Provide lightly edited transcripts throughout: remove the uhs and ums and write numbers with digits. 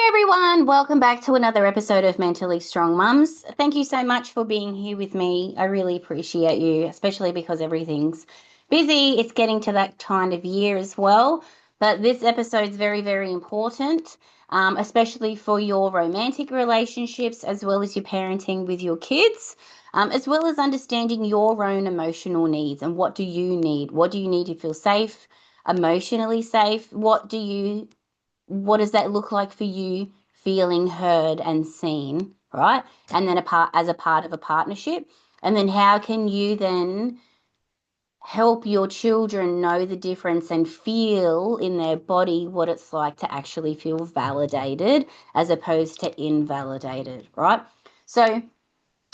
Everyone, welcome back to another episode of Mentally Strong Mums. Thank you so much for being here with me. I really appreciate you, especially because everything's busy. It's getting to that kind of year as well. But this episode is very, very important, especially for your romantic relationships as well as your parenting with your kids, as well as understanding your own emotional needs and what do you need? What do you need to feel safe, emotionally safe? What does that look like for you feeling heard and seen, right? And then as a part of a partnership. And then how can you then help your children know the difference and feel in their body what it's like to actually feel validated as opposed to invalidated, right? So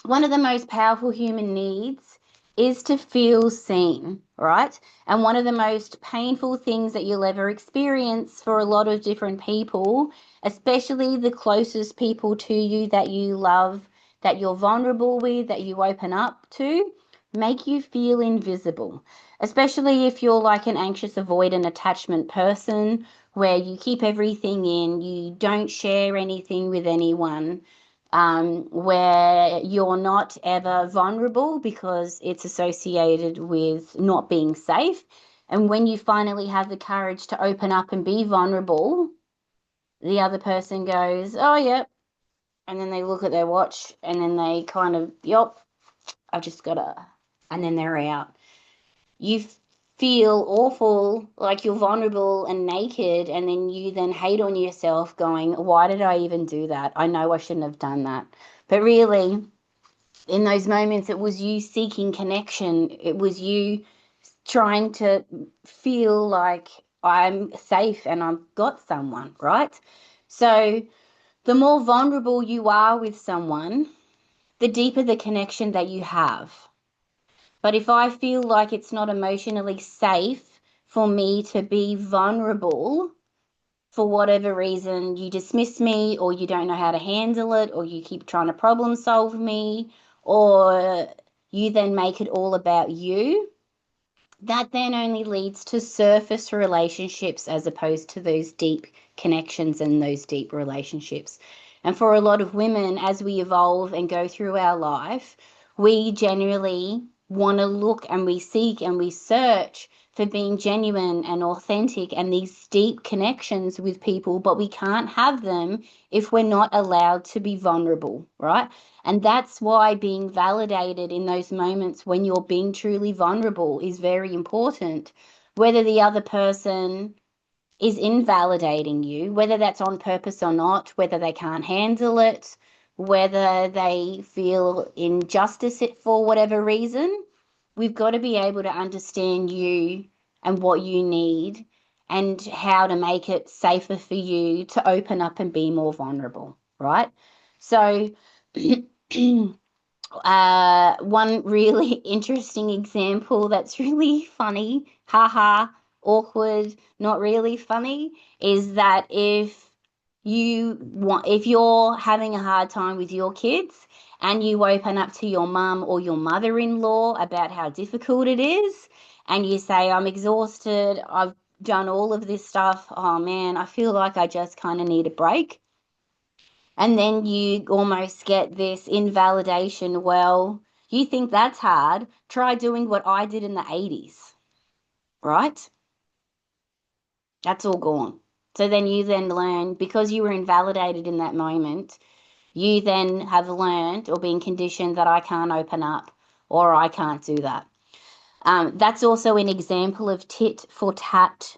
one of the most powerful human needs is to feel seen, right? And one of the most painful things that you'll ever experience for a lot of different people, especially the closest people to you that you love, that you're vulnerable with, that you open up to, make you feel invisible, especially if you're like an anxious avoidant attachment person where you keep everything in, you don't share anything with anyone, where you're not ever vulnerable because it's associated with not being safe. And when you finally have the courage to open up and be vulnerable, the other person goes, oh, yep. And then they look at their watch and then they kind of, yep, I've just got to, and then they're out. You feel awful, like you're vulnerable and naked, and then you then hate on yourself going, why did I even do that? I know I shouldn't have done that. But really, in those moments, it was you seeking connection. It was you trying to feel like I'm safe and I've got someone, right? So the more vulnerable you are with someone, the deeper the connection that you have. But if I feel like it's not emotionally safe for me to be vulnerable, for whatever reason, you dismiss me or you don't know how to handle it or you keep trying to problem solve me or you then make it all about you, that then only leads to surface relationships as opposed to those deep connections and those deep relationships. And for a lot of women, as we evolve and go through our life, we generally want to look and we seek and we search for being genuine and authentic and these deep connections with people, but we can't have them if we're not allowed to be vulnerable, right? And that's why being validated in those moments when you're being truly vulnerable is very important. Whether the other person is invalidating you, whether that's on purpose or not, whether they can't handle it, whether they feel injustice for whatever reason, we've got to be able to understand you and what you need and how to make it safer for you to open up and be more vulnerable, right? So, one really interesting example that's really funny, haha, awkward, not really funny, is that if you're having a hard time with your kids and you open up to your mum or your mother-in-law about how difficult it is, and you say, I'm exhausted, I've done all of this stuff, oh man, I feel like I just kind of need a break. And then you almost get this invalidation. Well, you think that's hard? Try doing what I did in the 80s, right? That's all gone. So then you then learn, because you were invalidated in that moment, you then have learned or been conditioned that I can't open up or I can't do that. That's also an example of a tit for tat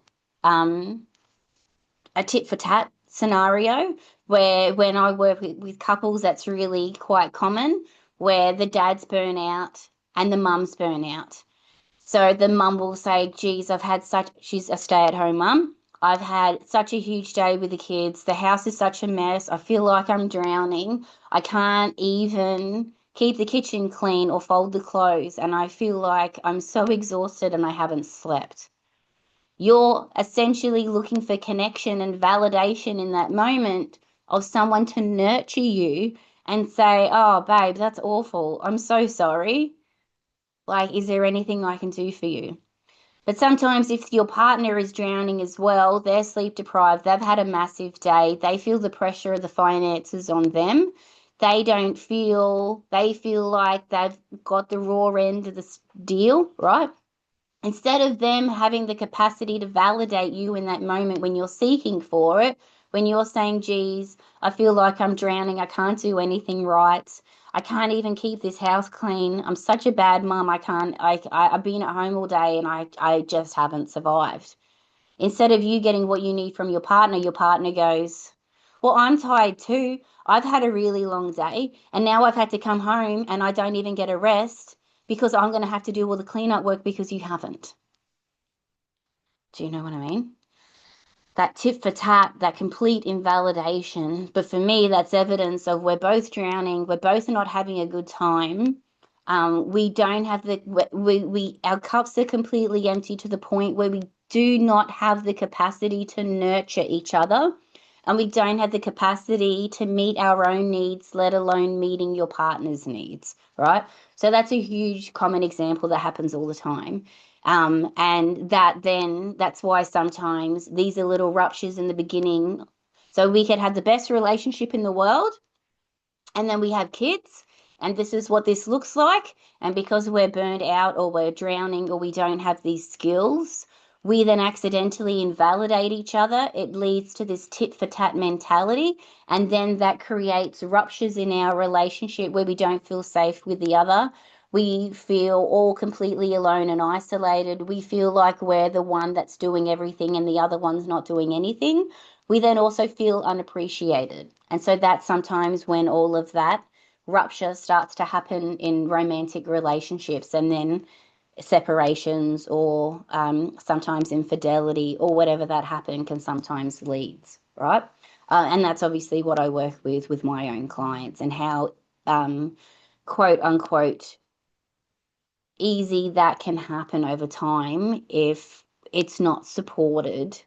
scenario where when I work with couples, that's really quite common where the dads burn out and the mums burn out. So the mum will say, geez, she's a stay-at-home mum. I've had such a huge day with the kids. The house is such a mess. I feel like I'm drowning. I can't even keep the kitchen clean or fold the clothes. And I feel like I'm so exhausted and I haven't slept. You're essentially looking for connection and validation in that moment of someone to nurture you and say, oh, babe, that's awful. I'm so sorry. Like, is there anything I can do for you? But sometimes if your partner is drowning as well, they're sleep deprived, they've had a massive day, they feel the pressure of the finances on them. They feel like they've got the raw end of the deal, right? Instead of them having the capacity to validate you in that moment when you're seeking for it, when you're saying, geez, I feel like I'm drowning, I can't do anything right, I can't even keep this house clean, I'm such a bad mum, I've been at home all day and I just haven't survived. Instead of you getting what you need from your partner goes, well, I'm tired too. I've had a really long day and now I've had to come home and I don't even get a rest because I'm going to have to do all the cleanup work because you haven't. Do you know what I mean? That tit for tat, that complete invalidation. But for me, that's evidence of we're both drowning, we're both not having a good time. We don't have our cups are completely empty to the point where we do not have the capacity to nurture each other, and we don't have the capacity to meet our own needs, let alone meeting your partner's needs, right? So that's a huge common example that happens all the time. And that's why sometimes these are little ruptures in the beginning. So we could have the best relationship in the world, and then we have kids, and this is what this looks like. And because we're burned out or we're drowning or we don't have these skills, we then accidentally invalidate each other. It leads to this tit for tat mentality. And then that creates ruptures in our relationship where we don't feel safe with the other. We feel all completely alone and isolated. We feel like we're the one that's doing everything and the other one's not doing anything. We then also feel unappreciated. And so that's sometimes when all of that rupture starts to happen in romantic relationships, and then separations or sometimes infidelity or whatever that happen can sometimes leads, right? And that's obviously what I work with my own clients, and how quote unquote easy that can happen over time if it's not supported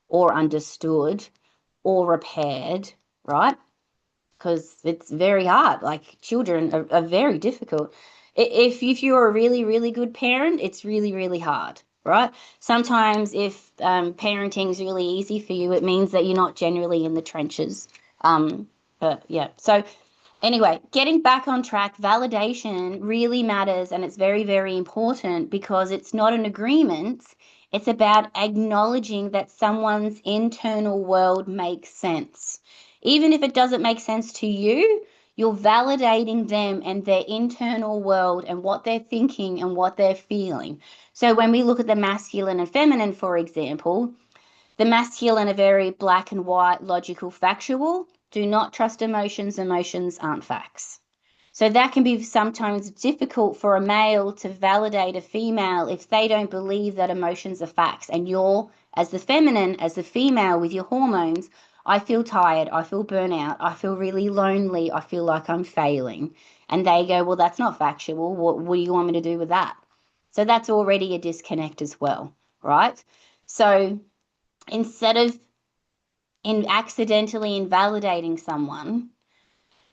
or understood or repaired, right? Because it's very hard. Like children are very difficult. If you're a really, really good parent, it's really, really hard, right? Sometimes if parenting is really easy for you, it means that you're not generally in the trenches. But yeah, so anyway, getting back on track, validation really matters, and it's very, very important because it's not an agreement. It's about acknowledging that someone's internal world makes sense. Even if it doesn't make sense to you, you're validating them and their internal world and what they're thinking and what they're feeling. So when we look at the masculine and feminine, for example, the masculine are very black and white, logical, factual. Do not trust emotions. Emotions aren't facts. So that can be sometimes difficult for a male to validate a female if they don't believe that emotions are facts. And you're, as the feminine, as the female with your hormones, I feel tired, I feel burnout, I feel really lonely, I feel like I'm failing. And they go, well, that's not factual. What do you want me to do with that? So that's already a disconnect as well, right? So instead of accidentally invalidating someone,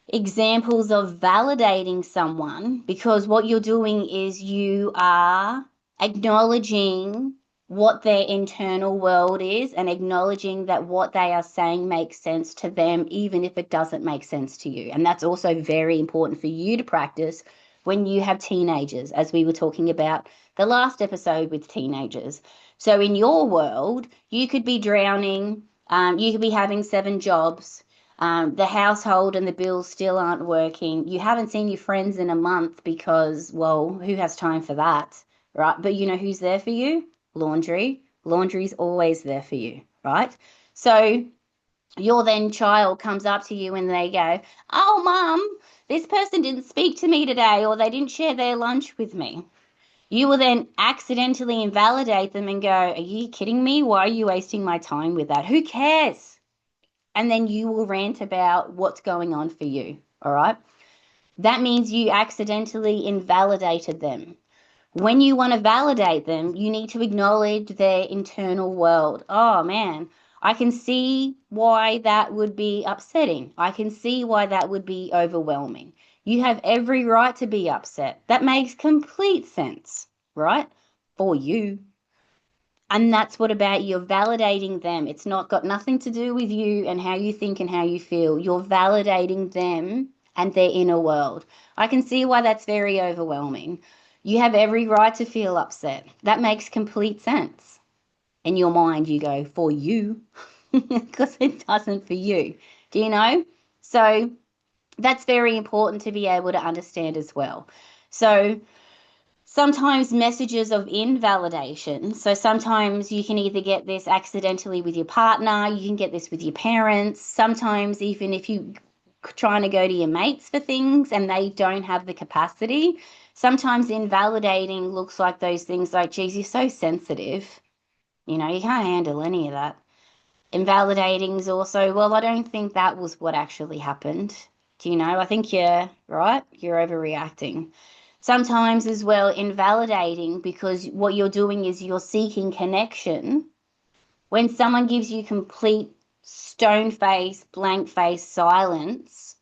examples of validating someone, because what you're doing is you are acknowledging what their internal world is and acknowledging that what they are saying makes sense to them, even if it doesn't make sense to you. And that's also very important for you to practice when you have teenagers, as we were talking about the last episode with teenagers. So in your world, you could be drowning, you could be having 7 jobs, the household and the bills still aren't working. You haven't seen your friends in a month because, well, who has time for that, right? But you know who's there for you? Laundry. Laundry's always there for you, right? So your then child comes up to you and they go, oh, mum, this person didn't speak to me today, or they didn't share their lunch with me. You will then accidentally invalidate them and go, are you kidding me? Why are you wasting my time with that? Who cares? And then you will rant about what's going on for you, all right? That means you accidentally invalidated them. When you want to validate them, you need to acknowledge their internal world. Oh, man, I can see why that would be upsetting. I can see why that would be overwhelming. You have every right to be upset. That makes complete sense, right? For you. And that's what about you're validating them. It's not got nothing to do with you and how you think and how you feel. You're validating them and their inner world. I can see why that's very overwhelming. You have every right to feel upset. That makes complete sense. In your mind, you go, for you, because it doesn't for you. Do you know? So that's very important to be able to understand as well. So sometimes messages of invalidation. So sometimes you can either get this accidentally with your partner, you can get this with your parents. Sometimes even if you trying to go to your mates for things and they don't have the capacity, sometimes invalidating looks like those things like, geez, you're so sensitive. You know, you can't handle any of that. Invalidating is also, well, I don't think that was what actually happened. Do you know? I think you're right. You're overreacting. Sometimes as well, invalidating because what you're doing is you're seeking connection. When someone gives you complete stone face, blank face silence,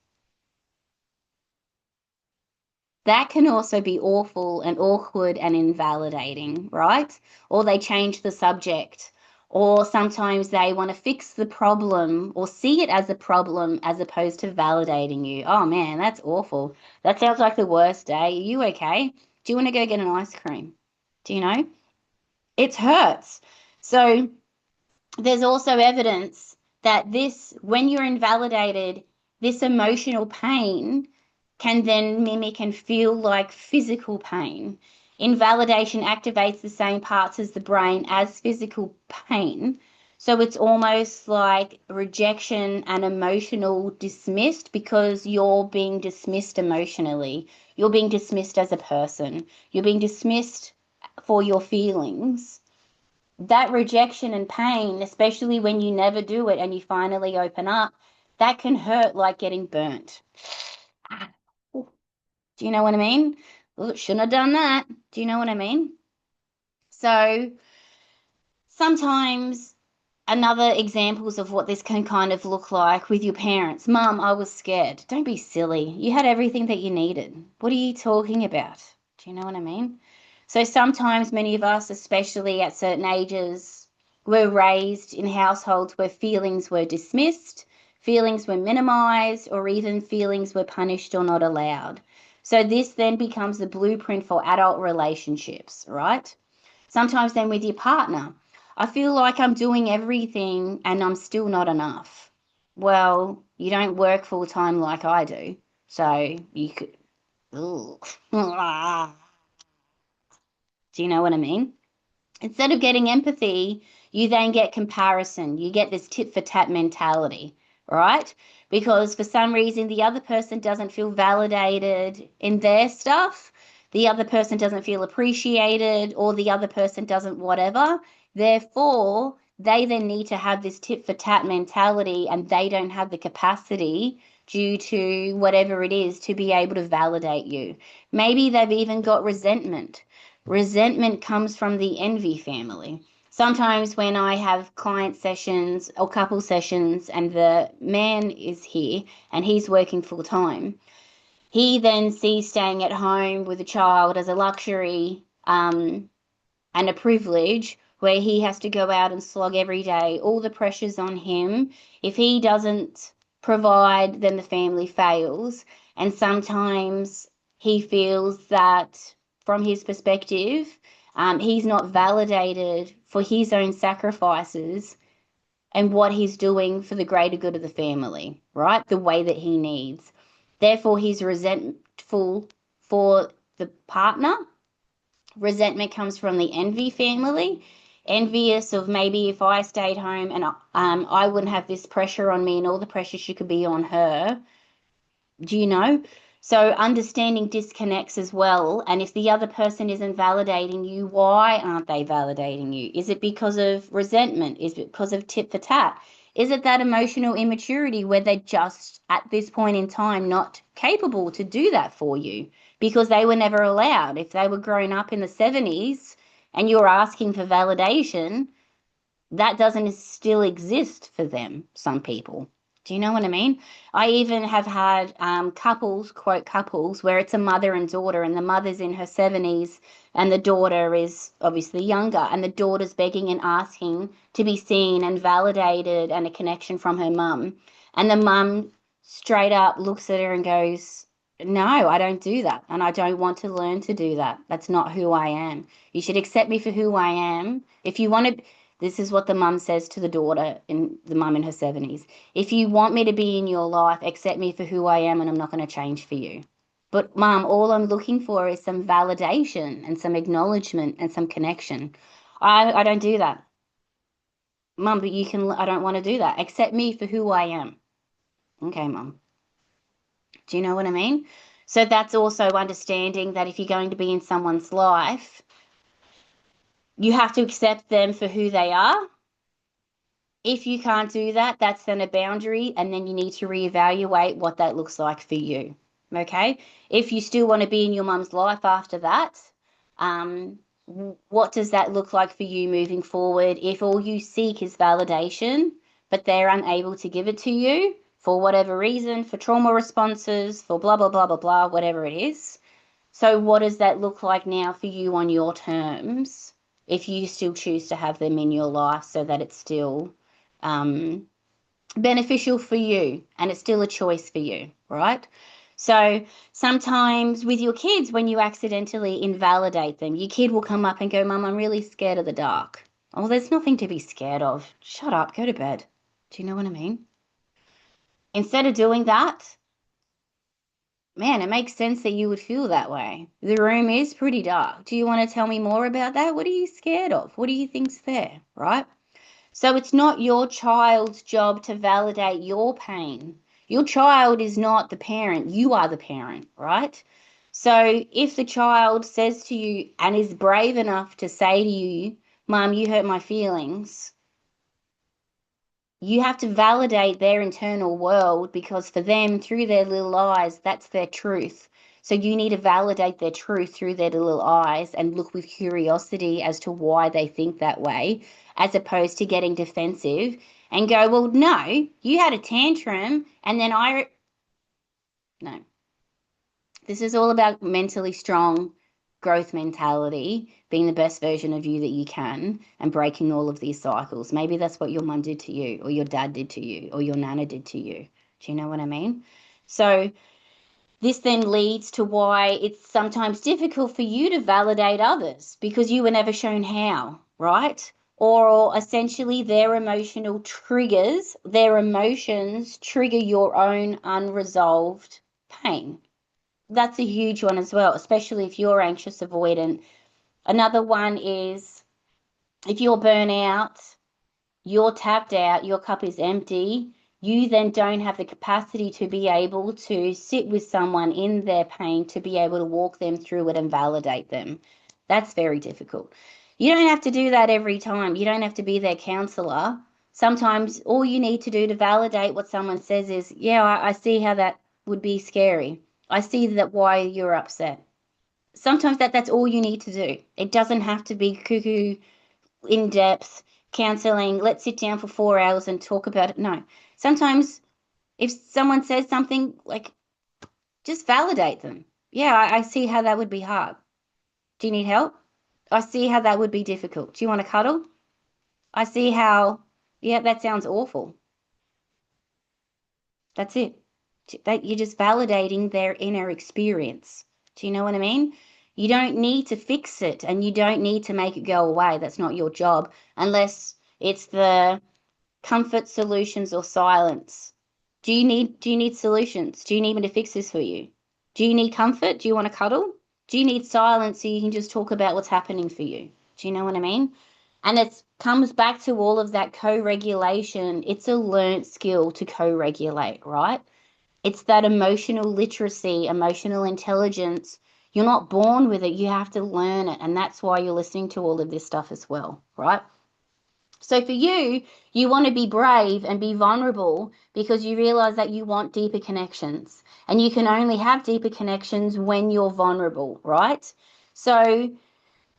that can also be awful and awkward and invalidating, right? Or they change the subject, or sometimes they want to fix the problem or see it as a problem as opposed to validating you. Oh man, that's awful. That sounds like the worst day. Are you okay? Do you want to go get an ice cream? Do you know? It hurts. So there's also evidence that this, when you're invalidated, this emotional pain can then mimic and feel like physical pain. Invalidation activates the same parts as the brain as physical pain. So it's almost like rejection and emotional dismissed because you're being dismissed emotionally. You're being dismissed as a person. You're being dismissed for your feelings. That rejection and pain, especially when you never do it and you finally open up, that can hurt like getting burnt. Do you know what I mean? Well, shouldn't have done that. Do you know what I mean? So sometimes another examples of what this can kind of look like with your parents. Mum, I was scared. Don't be silly. You had everything that you needed. What are you talking about? Do you know what I mean? So sometimes many of us, especially at certain ages, were raised in households where feelings were dismissed, feelings were minimized, or even feelings were punished or not allowed. So this then becomes the blueprint for adult relationships, right? Sometimes then with your partner, I feel like I'm doing everything and I'm still not enough. Well, you don't work full time like I do. So you could, do you know what I mean? Instead of getting empathy, you then get comparison. You get this tit for tat mentality, right? Because for some reason, the other person doesn't feel validated in their stuff, the other person doesn't feel appreciated, or the other person doesn't whatever. Therefore, they then need to have this tit for tat mentality, and they don't have the capacity due to whatever it is to be able to validate you. Maybe they've even got resentment. Resentment comes from the envy family. Sometimes when I have client sessions or couple sessions and the man is here and he's working full time, he then sees staying at home with a child as a luxury and a privilege where he has to go out and slog every day. All the pressure's on him. If he doesn't provide, then the family fails. And sometimes he feels that from his perspective, he's not validated for his own sacrifices and what he's doing for the greater good of the family, right? The way that he needs. Therefore, he's resentful for the partner. Resentment comes from the envy family, envious of maybe if I stayed home and I wouldn't have this pressure on me and all the pressure she could be on her. Do you know? So understanding disconnects as well. And if the other person isn't validating you, why aren't they validating you? Is it because of resentment? Is it because of tit for tat? Is it that emotional immaturity where they're just at this point in time not capable to do that for you because they were never allowed? If they were grown up in the 70s and you're asking for validation, that doesn't still exist for them, some people. Do you know what I mean? I even have had couples, quote couples, where it's a mother and daughter, and the mother's in her 70s and the daughter is obviously younger, and the daughter's begging and asking to be seen and validated and a connection from her mum. And the mum straight up looks at her and goes, no, I don't do that. And I don't want to learn to do that. That's not who I am. You should accept me for who I am. If you want to, this is what the mum says to the daughter, in the mum in her 70s. If you want me to be in your life, accept me for who I am, and I'm not going to change for you. But mum, all I'm looking for is some validation and some acknowledgement and some connection. I don't do that. Mum, but you can, I don't want to do that. Accept me for who I am. Okay, mum. Do you know what I mean? So that's also understanding that if you're going to be in someone's life, you have to accept them for who they are. If you can't do that, that's then a boundary, and then you need to reevaluate what that looks like for you. Okay? If you still want to be in your mum's life after that, what does that look like for you moving forward? If all you seek is validation, but they're unable to give it to you for whatever reason, for trauma responses, for blah, blah, blah, blah, blah, whatever it is. So what does that look like now for you on your terms, if you still choose to have them in your life, so that it's still beneficial for you and it's still a choice for you, right? So sometimes with your kids, when you accidentally invalidate them, your kid will come up and go, Mum, I'm really scared of the dark. Oh, there's nothing to be scared of. Shut up, go to bed. Do you know what I mean? Instead of doing that, man, it makes sense that you would feel that way. The room is pretty dark. Do you want to tell me more about that? What are you scared of? What do you think's there, right? So it's not your child's job to validate your pain. Your child is not the parent. You are the parent, right? So if the child says to you and is brave enough to say to you, Mom, you hurt my feelings, you have to validate their internal world, because for them, through their little eyes, that's their truth. So you need to validate their truth through their little eyes and look with curiosity as to why they think that way, as opposed to getting defensive and go, well, no, you had a tantrum and then no. This is all about mentally strong growth mentality, being the best version of you that you can, and breaking all of these cycles. Maybe that's what your mum did to you, or your dad did to you, or your nana did to you. Do you know what I mean? So this then leads to why it's sometimes difficult for you to validate others, because you were never shown how, right? Or essentially their emotional triggers, their emotions trigger your own unresolved pain. That's a huge one as well, especially if you're anxious avoidant. Another one is if you're burnout, you're tapped out, your cup is empty, you then don't have the capacity to be able to sit with someone in their pain, to be able to walk them through it and validate them. That's very difficult. You don't have to do that every time. You don't have to be their counselor. Sometimes all you need to do to validate what someone says is, yeah, I see how that would be scary. I see that why you're upset. Sometimes that's all you need to do. It doesn't have to be cuckoo, in-depth counseling. Let's sit down for 4 hours and talk about it. No. Sometimes if someone says something, like, just validate them. Yeah, I see how that would be hard. Do you need help? I see how that would be difficult. Do you want to cuddle? I see how, yeah, that sounds awful. That's it. That you're just validating their inner experience. Do you know what I mean? You don't need to fix it, and you don't need to make it go away. That's not your job, unless it's the comfort, solutions, or silence. Do you need solutions? Do you need me to fix this for you? Do you need comfort? Do you want to cuddle? Do you need silence so you can just talk about what's happening for you? Do you know what I mean? And it comes back to all of that co-regulation. It's a learnt skill to co-regulate, right? It's that emotional literacy, emotional intelligence. You're not born with it. You have to learn it. And that's why you're listening to all of this stuff as well, right? So for you, you want to be brave and be vulnerable because you realize that you want deeper connections. And you can only have deeper connections when you're vulnerable, right? So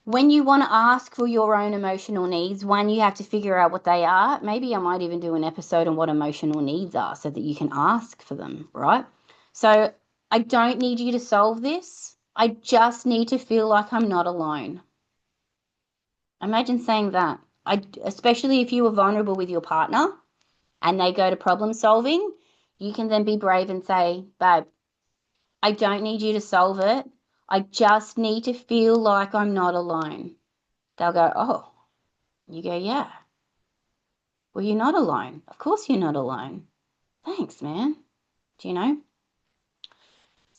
When you want to ask for your own emotional needs, one, you have to figure out what they are. Maybe I might even do an episode on what emotional needs are so that you can ask for them, right? So I don't need you to solve this. I just need to feel like I'm not alone. Imagine saying that. Especially if you were vulnerable with your partner and they go to problem solving, you can then be brave and say, babe, I don't need you to solve it. I just need to feel like I'm not alone. They'll go, oh, you go, yeah. Well, you're not alone. Of course you're not alone. Thanks, man. Do you know?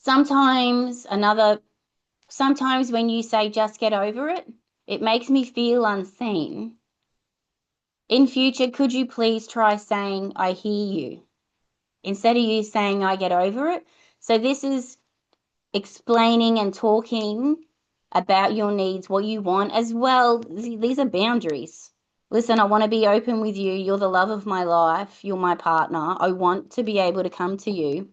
Sometimes sometimes when you say just get over it, it makes me feel unseen. In future, could you please try saying, I hear you, instead of you saying, I get over it? So this is explaining and talking about your needs, what you want as well. These are boundaries. Listen, I want to be open with you. You're the love of my life. You're my partner. I want to be able to come to you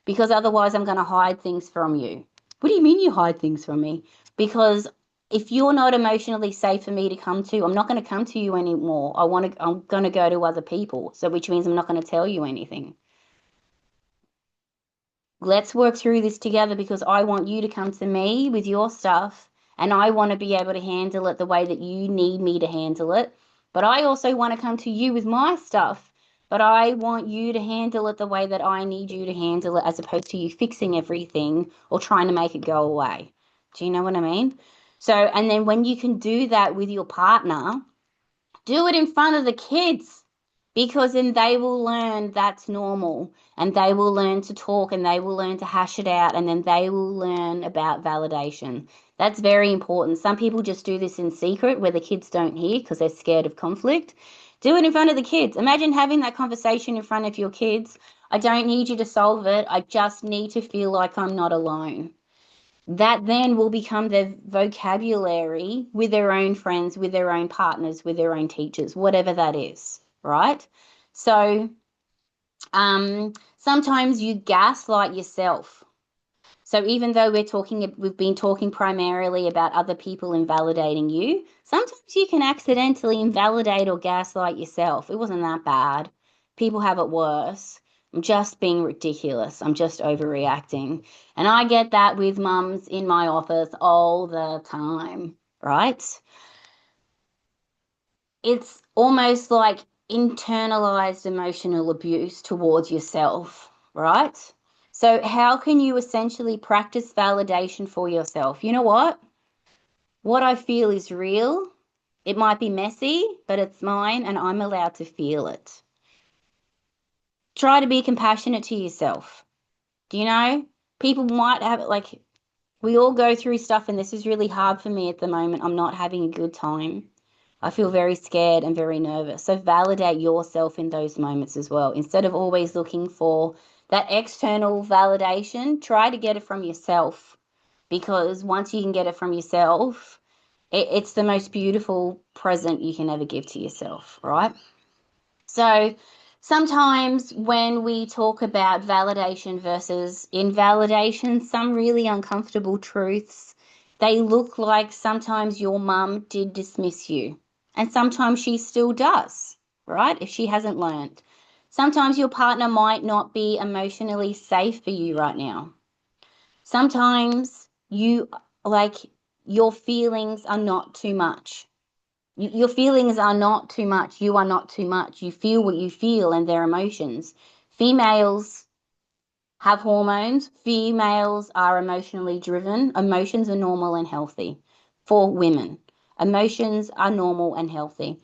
because otherwise I'm going to hide things from you. What do you mean you hide things from me? Because if you're not emotionally safe for me to come to, I'm not going to come to you anymore. I'm going to go to other people. So which means I'm not going to tell you anything. Let's work through this together because I want you to come to me with your stuff and I want to be able to handle it the way that you need me to handle it. But I also want to come to you with my stuff, but I want you to handle it the way that I need you to handle it as opposed to you fixing everything or trying to make it go away. Do you know what I mean? So, and then when you can do that with your partner, do it in front of the kids because then they will learn that's normal and they will learn to talk and they will learn to hash it out and then they will learn about validation. That's very important. Some people just do this in secret where the kids don't hear because they're scared of conflict. Do it in front of the kids. Imagine having that conversation in front of your kids. I don't need you to solve it. I just need to feel like I'm not alone. That then will become their vocabulary with their own friends, with their own partners, with their own teachers, whatever that is, right? So sometimes you gaslight yourself. So even though we've been talking primarily about other people invalidating you, sometimes you can accidentally invalidate or gaslight yourself. It wasn't that bad. People have it worse. I'm just being ridiculous. I'm just overreacting. And I get that with mums in my office all the time, right? It's almost like internalized emotional abuse towards yourself, right? So, how can you essentially practice validation for yourself? You know what? What I feel is real. It might be messy, but it's mine and I'm allowed to feel it. Try to be compassionate to yourself. Do you know? People might have, like, we all go through stuff, and this is really hard for me at the moment. I'm not having a good time. I feel very scared and very nervous. So validate yourself in those moments as well. Instead of always looking for that external validation, try to get it from yourself because once you can get it from yourself, it's the most beautiful present you can ever give to yourself, right? So sometimes when we talk about validation versus invalidation, some really uncomfortable truths, they look like sometimes your mum did dismiss you, and sometimes she still does, right? If she hasn't learned. Sometimes your partner might not be emotionally safe for you right now. Sometimes like, your feelings are not too much. Your feelings are not too much. You are not too much. You feel what you feel and their emotions. Females have hormones. Females are emotionally driven. Emotions are normal and healthy for women. Emotions are normal and healthy.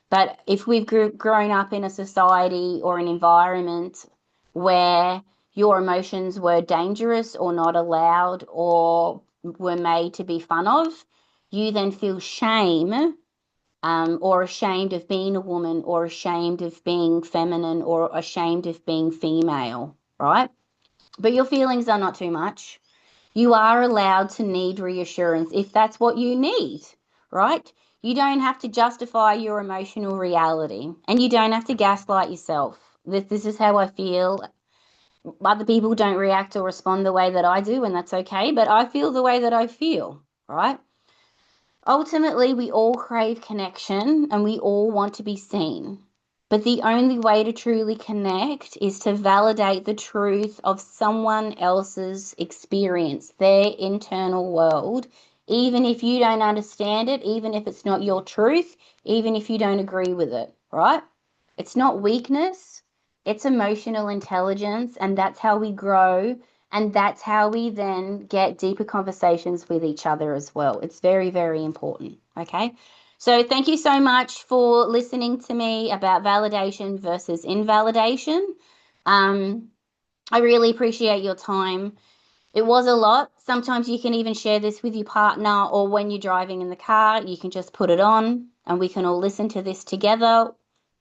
But if we've grown up in a society or an environment where your emotions were dangerous or not allowed or were made to be fun of, you then feel shame, or ashamed of being a woman, or ashamed of being feminine, or ashamed of being female, right? But your feelings are not too much. You are allowed to need reassurance if that's what you need, right? You don't have to justify your emotional reality and you don't have to gaslight yourself. This is how I feel. Other people don't react or respond the way that I do, and that's okay, but I feel the way that I feel, right? Ultimately, we all crave connection and we all want to be seen. But the only way to truly connect is to validate the truth of someone else's experience, their internal world, even if you don't understand it, even if it's not your truth, even if you don't agree with it, right? It's not weakness, it's emotional intelligence, and that's how we grow. And that's how we then get deeper conversations with each other as well. It's very, very important. Okay. So thank you so much for listening to me about validation versus invalidation. Um, I really appreciate your time. It was a lot. Sometimes you can even share this with your partner, or when you're driving in the car, you can just put it on and we can all listen to this together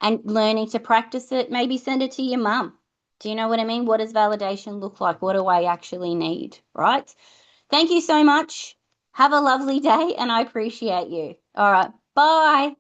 and learning to practice it. Maybe send it to your mum. Do you know what I mean? What does validation look like? What do I actually need? Right? Thank you so much. Have a lovely day and I appreciate you. All right. Bye.